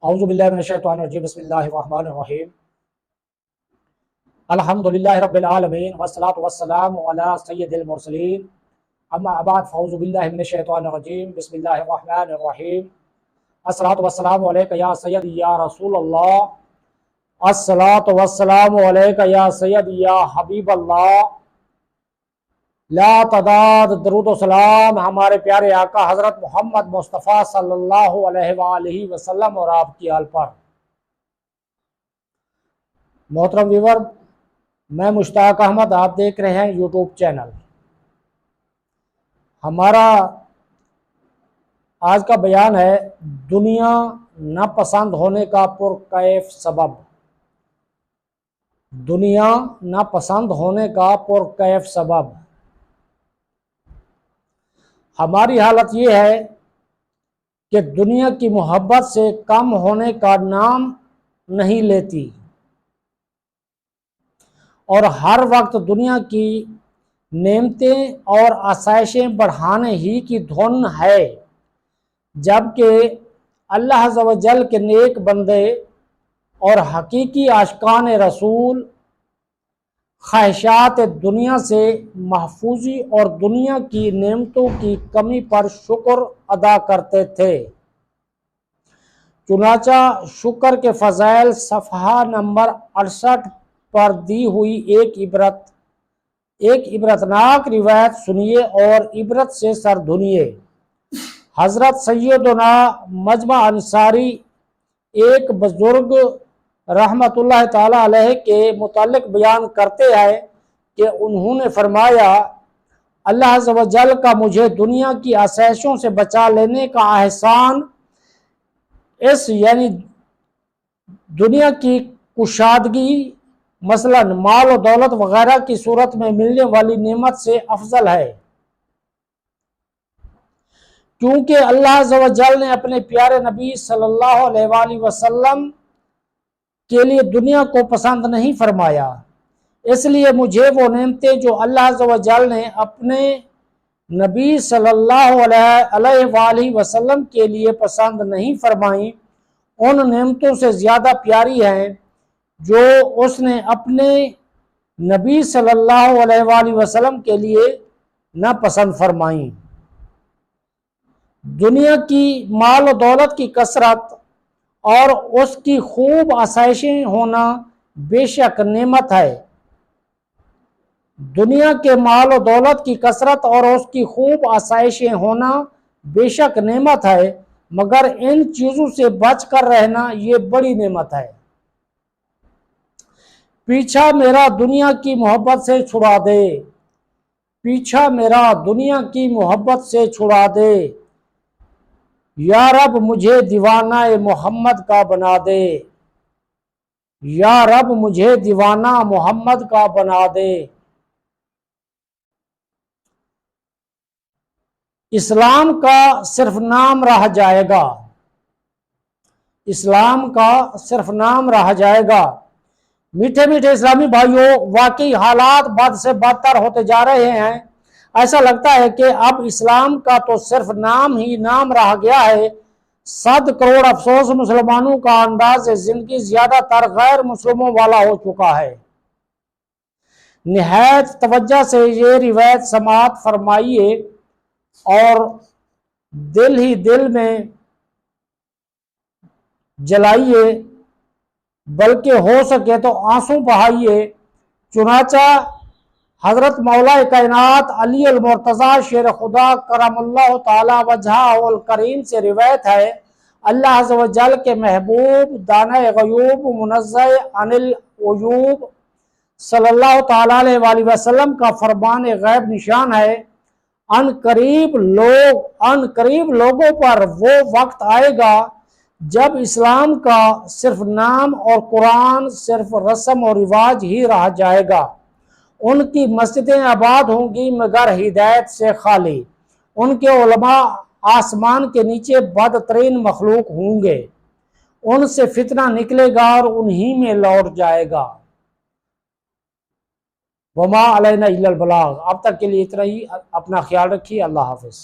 اعوذ باللہ من الشیطان الرجیم بسم اللہ الرحمن الرحیم الحمدللہ رب العالمین والصلاة والسلام علی سید المرسلین اما بعد فاعوذ باللہ من الشیطان الرجیم بسم اللہ الرحمن الرحیم الصلاة والسلام علیکہ یا سید یا رسول اللہ الصلاة والسلام علیکہ یا سید یا حبیب اللہ لا تعداد درود و سلام ہمارے پیارے آقا حضرت محمد مصطفیٰ صلی اللہ علیہ وآلہ وسلم اور آپ کی آل پر۔ محترم ویور، میں مشتاق احمد، آپ دیکھ رہے ہیں یوٹیوب چینل۔ ہمارا آج کا بیان ہے دنیا ناپسند ہونے کا پرکیف سبب۔ دنیا ناپسند ہونے کا پرکیف سبب۔ ہماری حالت یہ ہے کہ دنیا کی محبت سے کم ہونے کا نام نہیں لیتی اور ہر وقت دنیا کی نعمتیں اور آسائشیں بڑھانے ہی کی دھن ہے، جبکہ اللہ عز و جل کے نیک بندے اور حقیقی عاشقان رسول خواہشات دنیا سے محفوظی اور دنیا کی نعمتوں کی کمی پر شکر ادا کرتے تھے۔ چنانچہ شکر کے فضائل صفحہ نمبر 68 پر دی ہوئی ایک عبرتناک روایت سنیے اور عبرت سے سر دھنیے۔ حضرت سیدنا مجمع انصاری ایک بزرگ رحمت اللہ تعالی علیہ کے متعلق بیان کرتے ہیں کہ انہوں نے فرمایا، اللہ عز و جل کا مجھے دنیا کی آسائشوں سے بچا لینے کا احسان یعنی دنیا کی کشادگی مثلا مال و دولت وغیرہ کی صورت میں ملنے والی نعمت سے افضل ہے، کیونکہ اللہ عز و جل نے اپنے پیارے نبی صلی اللہ علیہ وآلہ وسلم کے لیے دنیا کو پسند نہیں فرمایا۔ اس لیے مجھے وہ نعمتیں جو اللہ عز و جل نے اپنے نبی صلی اللہ علیہ وآلہ وسلم کے لیے پسند نہیں فرمائیں، ان نعمتوں سے زیادہ پیاری ہیں جو اس نے اپنے نبی صلی اللہ علیہ وآلہ وسلم کے لیے ناپسند فرمائیں۔ دنیا کی مال و دولت کی کثرت اور اس کی خوب آسائشیں ہونا بے شک نعمت ہے۔ دنیا کے مال و دولت کی کثرت اور اس کی خوب آسائشیں ہونا بے شک نعمت ہے، مگر ان چیزوں سے بچ کر رہنا یہ بڑی نعمت ہے۔ پیچھا میرا دنیا کی محبت سے چھڑا دے، پیچھا میرا دنیا کی محبت سے چھڑا دے، یا رب مجھے دیوانہ محمد کا بنا دے، یا رب مجھے دیوانہ محمد کا بنا دے۔ اسلام کا صرف نام رہ جائے گا، اسلام کا صرف نام رہ جائے گا۔ میٹھے میٹھے اسلامی بھائیوں، واقعی حالات بد سے بدتر ہوتے جا رہے ہیں۔ ایسا لگتا ہے کہ اب اسلام کا تو صرف نام ہی نام رہ گیا ہے۔ 100 کروڑ افسوس مسلمانوں کا انداز زندگی زیادہ تر غیر مسلموں والا ہو چکا ہے۔ نہایت توجہ سے یہ روایت سماعت فرمائیے اور دل ہی دل میں جلائیے، بلکہ ہو سکے تو آنسو بہائیے۔ چنانچہ حضرت مولا کائنات علی المرتضیٰ شیر خدا کرم اللہ تعالی وجہہ الکریم سے روایت ہے، اللہ عز و جل کے محبوب دانہ غیوب منزہ عن العیوب صلی اللہ تعالی علیہ وآلہ وسلم کا فرمان غیب نشان ہے، ان قریب لوگوں پر وہ وقت آئے گا جب اسلام کا صرف نام اور قرآن صرف رسم و رواج ہی رہ جائے گا۔ ان کی مسجدیں آباد ہوں گی مگر ہدایت سے خالی، ان کے علماء آسمان کے نیچے بدترین مخلوق ہوں گے، ان سے فتنہ نکلے گا اور انہی میں لوٹ جائے گا۔ وما علینا الا البلاغ۔ اب تک کے لیے اتنا ہی، اپنا خیال رکھیے، اللہ حافظ۔